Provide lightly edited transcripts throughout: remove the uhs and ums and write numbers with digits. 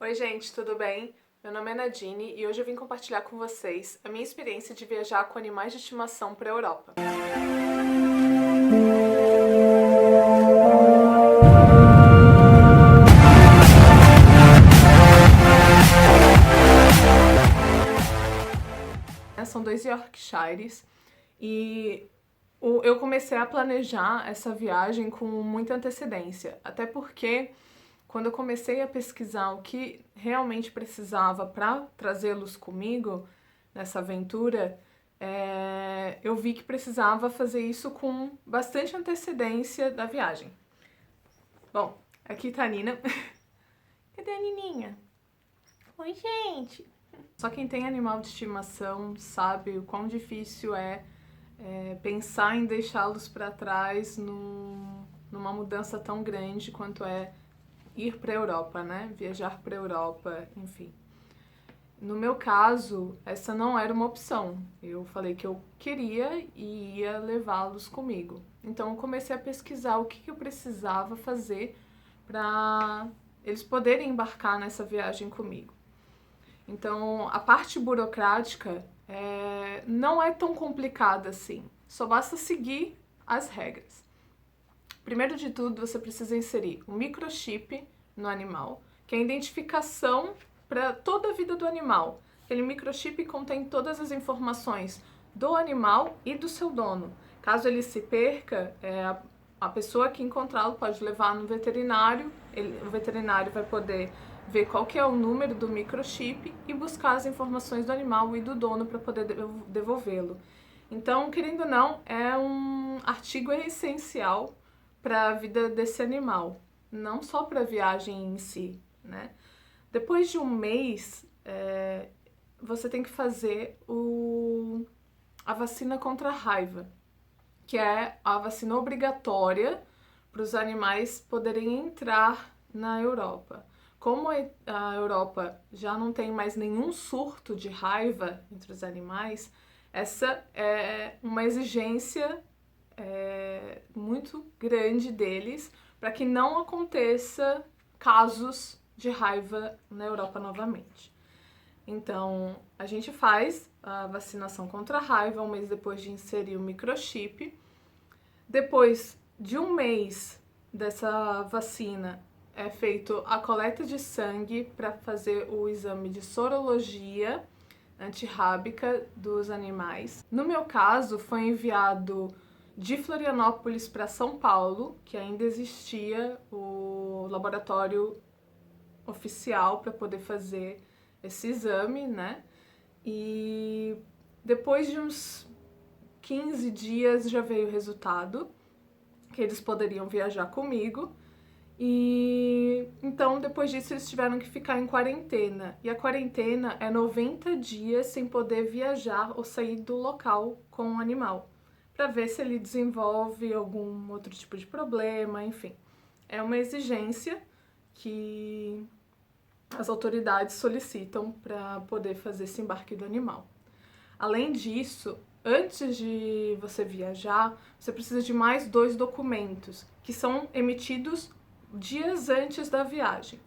Oi gente, tudo bem? Meu nome é Nadine e hoje eu vim compartilhar com vocês a minha experiência de viajar com animais de estimação para a Europa. São 2 Yorkshires e eu comecei a planejar essa viagem com muita antecedência, até porque quando eu comecei a pesquisar o que realmente precisava para trazê-los comigo nessa aventura, eu vi que precisava fazer isso com bastante antecedência da viagem. Bom, aqui tá a Nina. Cadê a Nininha? Oi, gente! Só quem tem animal de estimação sabe o quão difícil é pensar em deixá-los para trás numa mudança tão grande quanto é ir para a Europa, né? Viajar para a Europa, enfim. No meu caso, essa não era uma opção. Eu falei que eu queria e ia levá-los comigo. Então eu comecei a pesquisar o que eu precisava fazer para eles poderem embarcar nessa viagem comigo. Então a parte burocrática não é tão complicada assim. Só basta seguir as regras. Primeiro de tudo, você precisa inserir um microchip no animal, que é a identificação para toda a vida do animal. Aquele microchip contém todas as informações do animal e do seu dono. Caso ele se perca, a pessoa que encontrá-lo pode levar no veterinário, o veterinário vai poder ver qual que é o número do microchip e buscar as informações do animal e do dono para poder devolvê-lo. Então, querendo ou não, é um artigo essencial para a vida desse animal, não só para a viagem em si, né? Depois de um mês, você tem que fazer a vacina contra a raiva, que é a vacina obrigatória para os animais poderem entrar na Europa. Como a Europa já não tem mais nenhum surto de raiva entre os animais, essa é uma exigência muito grande deles para que não aconteça casos de raiva na Europa novamente. Então, a gente faz a vacinação contra a raiva um mês depois de inserir o microchip. Depois de um mês dessa vacina, é feito a coleta de sangue para fazer o exame de sorologia antirrábica dos animais. No meu caso, foi enviado de Florianópolis para São Paulo, que ainda existia o laboratório oficial para poder fazer esse exame, né? E depois de uns 15 dias já veio o resultado, que eles poderiam viajar comigo. E então depois disso eles tiveram que ficar em quarentena. E a quarentena é 90 dias sem poder viajar ou sair do local com o animal, para ver se ele desenvolve algum outro tipo de problema, enfim. É uma exigência que as autoridades solicitam para poder fazer esse embarque do animal. Além disso, antes de você viajar, você precisa de mais 2 documentos que são emitidos dias antes da viagem.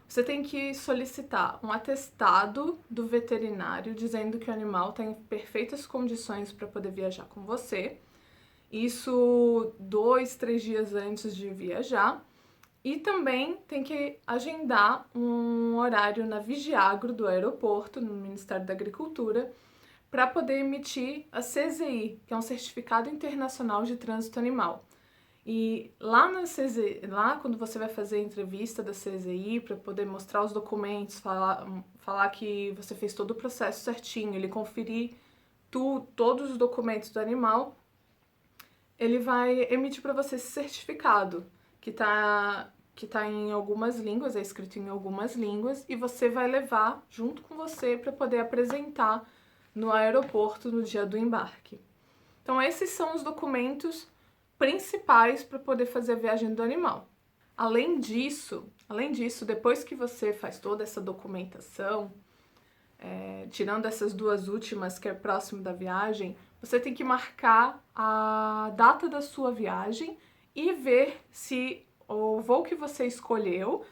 Você tem que solicitar um atestado do veterinário dizendo que o animal está em perfeitas condições para poder viajar com você. Isso 2, 3 dias antes de viajar. E também tem que agendar um horário na Vigiagro do aeroporto, no Ministério da Agricultura, para poder emitir a CZI, que é um Certificado Internacional de Trânsito Animal. E lá na CZI, lá quando você vai fazer a entrevista da CZI para poder mostrar os documentos, falar que você fez todo o processo certinho, ele conferir todos os documentos do animal, ele vai emitir para você esse certificado, que tá em algumas línguas, é escrito em algumas línguas, e você vai levar junto com você para poder apresentar no aeroporto no dia do embarque. Então esses são os documentos principais para poder fazer a viagem do animal. Além disso, depois que você faz toda essa documentação, tirando essas 2 últimas que é próximo da viagem, você tem que marcar a data da sua viagem e ver se o voo que você escolheu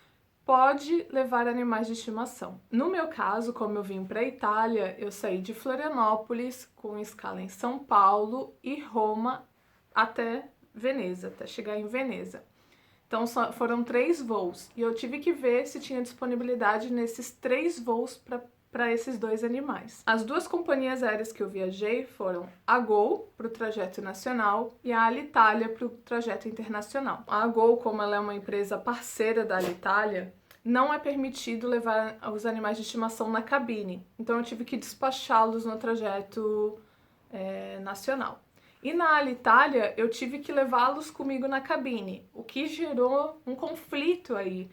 pode levar animais de estimação. No meu caso, como eu vim para a Itália, eu saí de Florianópolis com escala em São Paulo e Roma até Veneza, até chegar em Veneza. Então foram 3 voos e eu tive que ver se tinha disponibilidade nesses 3 voos para esses 2 animais. As 2 companhias aéreas que eu viajei foram a Gol para o trajeto nacional e a Alitalia para o trajeto internacional. A Gol, como ela é uma empresa parceira da Alitalia, não é permitido levar os animais de estimação na cabine, então eu tive que despachá-los no trajeto nacional. E na Alitalia eu tive que levá-los comigo na cabine, o que gerou um conflito aí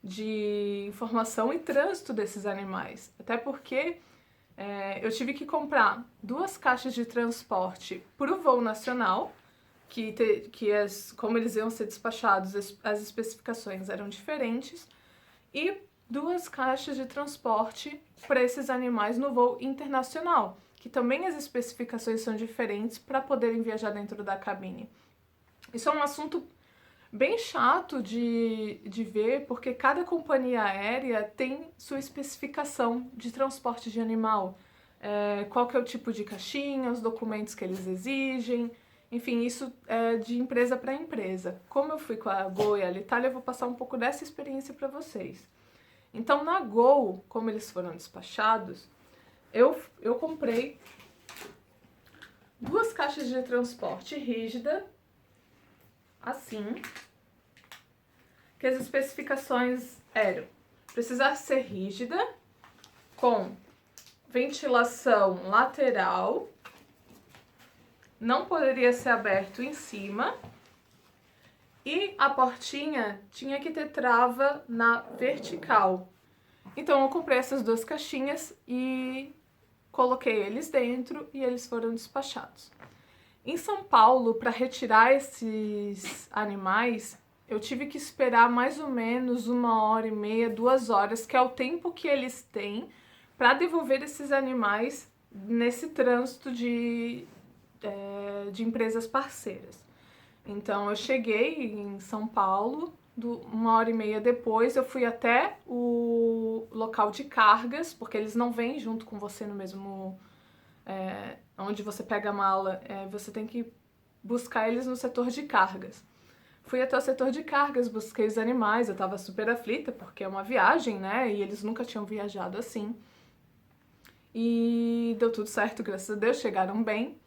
de informação e trânsito desses animais. Até porque eu tive que comprar 2 caixas de transporte para o voo nacional, como eles iam ser despachados, as especificações eram diferentes, e 2 caixas de transporte para esses animais no voo internacional, que também as especificações são diferentes para poderem viajar dentro da cabine. Isso é um assunto bem chato de ver, porque cada companhia aérea tem sua especificação de transporte de animal. Qual que é o tipo de caixinha, os documentos que eles exigem, enfim, isso é de empresa para empresa. Como eu fui com a Gol e a Alitalia, eu vou passar um pouco dessa experiência para vocês. Então, na Gol, como eles foram despachados, eu comprei 2 caixas de transporte rígida, assim, que as especificações eram precisar ser rígida, com ventilação lateral, não poderia ser aberto em cima e a portinha tinha que ter trava na vertical. Então eu comprei essas 2 caixinhas e coloquei eles dentro e eles foram despachados. Em São Paulo, para retirar esses animais, eu tive que esperar mais ou menos 1h30, 2 horas, que é o tempo que eles têm para devolver esses animais nesse trânsito de empresas parceiras. Então eu cheguei em São Paulo, 1h30 depois eu fui até o local de cargas, porque eles não vêm junto com você no mesmo... onde você pega a mala, você tem que buscar eles no setor de cargas. Fui até o setor de cargas, busquei os animais, eu tava super aflita, porque é uma viagem, né, e eles nunca tinham viajado assim. E deu tudo certo, graças a Deus, chegaram bem.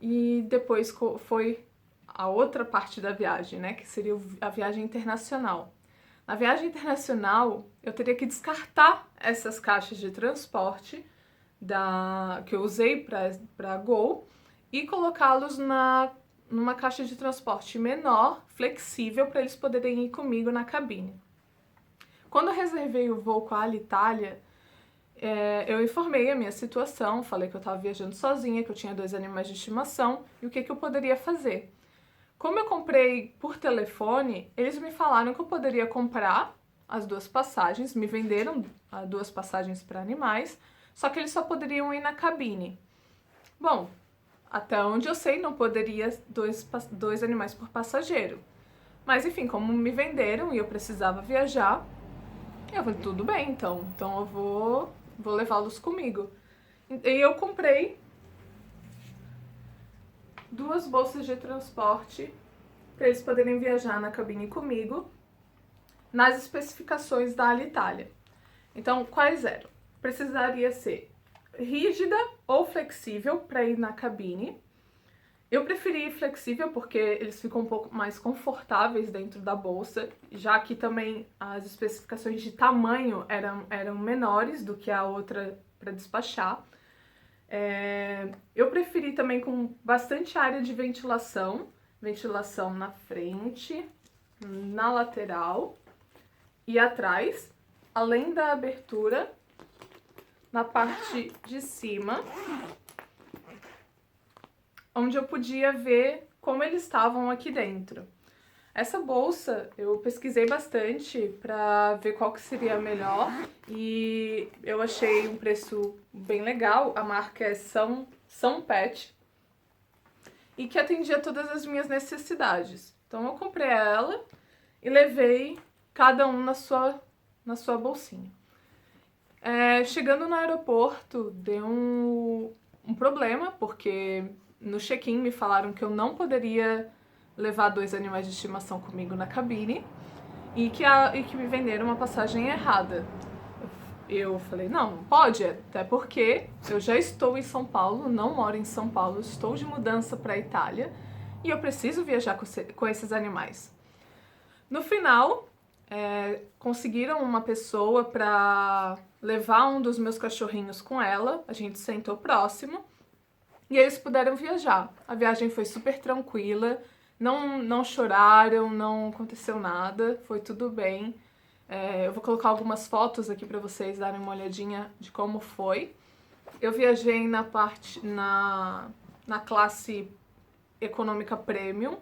E depois foi a outra parte da viagem, né, que seria a viagem internacional. Na viagem internacional, eu teria que descartar essas caixas de transporte que eu usei para Gol e colocá-los numa caixa de transporte menor, flexível, para eles poderem ir comigo na cabine. Quando eu reservei o voo com a Alitalia, eu informei a minha situação, falei que eu estava viajando sozinha, que eu tinha 2 animais de estimação e o que eu poderia fazer. Como eu comprei por telefone, eles me falaram que eu poderia comprar as 2 passagens, me venderam 2 passagens para animais, só que eles só poderiam ir na cabine. Bom, até onde eu sei, não poderia 2 animais por passageiro. Mas enfim, como me venderam e eu precisava viajar, eu falei, tudo bem, então eu vou levá-los comigo. E eu comprei 2 bolsas de transporte para eles poderem viajar na cabine comigo, nas especificações da Alitalia. Então, quais eram? Precisaria ser rígida ou flexível para ir na cabine. Eu preferi flexível porque eles ficam um pouco mais confortáveis dentro da bolsa, já que também as especificações de tamanho eram menores do que a outra para despachar. Eu preferi também com bastante área de ventilação na frente, na lateral e atrás, além da abertura na parte de cima, onde eu podia ver como eles estavam aqui dentro. Essa bolsa eu pesquisei bastante para ver qual que seria a melhor e eu achei um preço bem legal. A marca é São Pet e que atendia todas as minhas necessidades. Então eu comprei ela e levei cada um na sua na sua bolsinha. Chegando no aeroporto, deu um problema, porque no check-in me falaram que eu não poderia levar 2 animais de estimação comigo na cabine e que me venderam uma passagem errada. Eu falei, não pode, até porque eu já estou em São Paulo, não moro em São Paulo, estou de mudança para a Itália e eu preciso viajar com esses animais. No final, conseguiram uma pessoa para levar um dos meus cachorrinhos com ela, a gente sentou próximo e eles puderam viajar. A viagem foi super tranquila, não choraram, não aconteceu nada, foi tudo bem. Eu vou colocar algumas fotos aqui para vocês darem uma olhadinha de como foi. Eu viajei na classe econômica premium,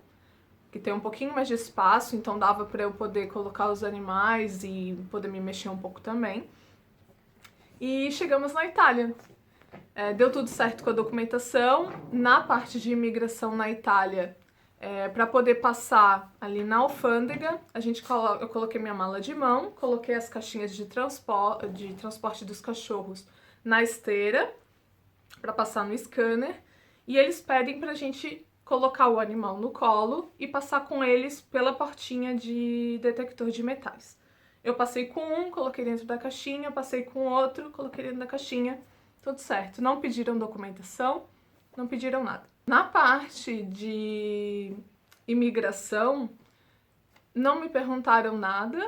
que tem um pouquinho mais de espaço, então dava para eu poder colocar os animais e poder me mexer um pouco também. E chegamos na Itália. Deu tudo certo com a documentação. Na parte de imigração na Itália, para poder passar ali na alfândega, eu coloquei minha mala de mão, coloquei as caixinhas de transporte dos cachorros na esteira para passar no scanner e eles pedem pra gente colocar o animal no colo e passar com eles pela portinha de detector de metais. Eu passei com um, coloquei dentro da caixinha, passei com outro, coloquei dentro da caixinha, tudo certo. Não pediram documentação, não pediram nada. Na parte de imigração, não me perguntaram nada,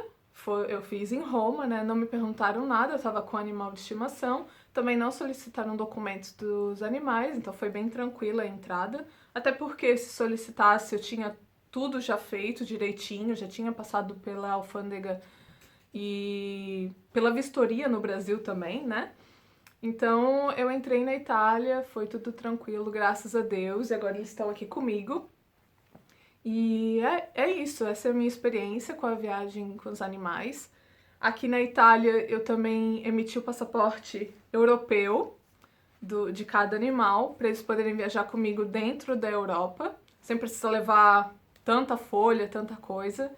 eu fiz em Roma, né? Não me perguntaram nada, eu tava com animal de estimação. Também não solicitaram documentos dos animais, então foi bem tranquila a entrada. Até porque se solicitasse eu tinha tudo já feito direitinho, já tinha passado pela alfândega e pela vistoria no Brasil também, né? Então eu entrei na Itália, foi tudo tranquilo, graças a Deus, e agora eles estão aqui comigo. E é isso, essa é a minha experiência com a viagem com os animais. Aqui na Itália eu também emiti o passaporte europeu de cada animal, para eles poderem viajar comigo dentro da Europa, sem precisar levar tanta folha, tanta coisa.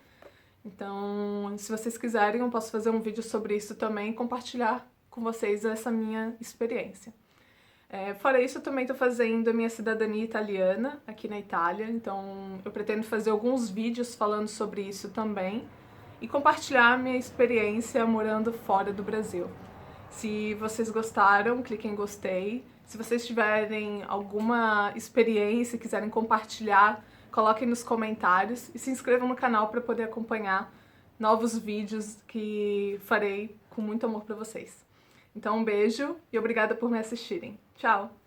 Então, se vocês quiserem, eu posso fazer um vídeo sobre isso também e compartilhar com vocês essa minha experiência. Fora isso, eu também estou fazendo a minha cidadania italiana aqui na Itália, então eu pretendo fazer alguns vídeos falando sobre isso também e compartilhar a minha experiência morando fora do Brasil. Se vocês gostaram, cliquem em gostei. Se vocês tiverem alguma experiência e quiserem compartilhar, coloquem nos comentários e se inscrevam no canal para poder acompanhar novos vídeos que farei com muito amor para vocês. Então um beijo e obrigada por me assistirem. Tchau!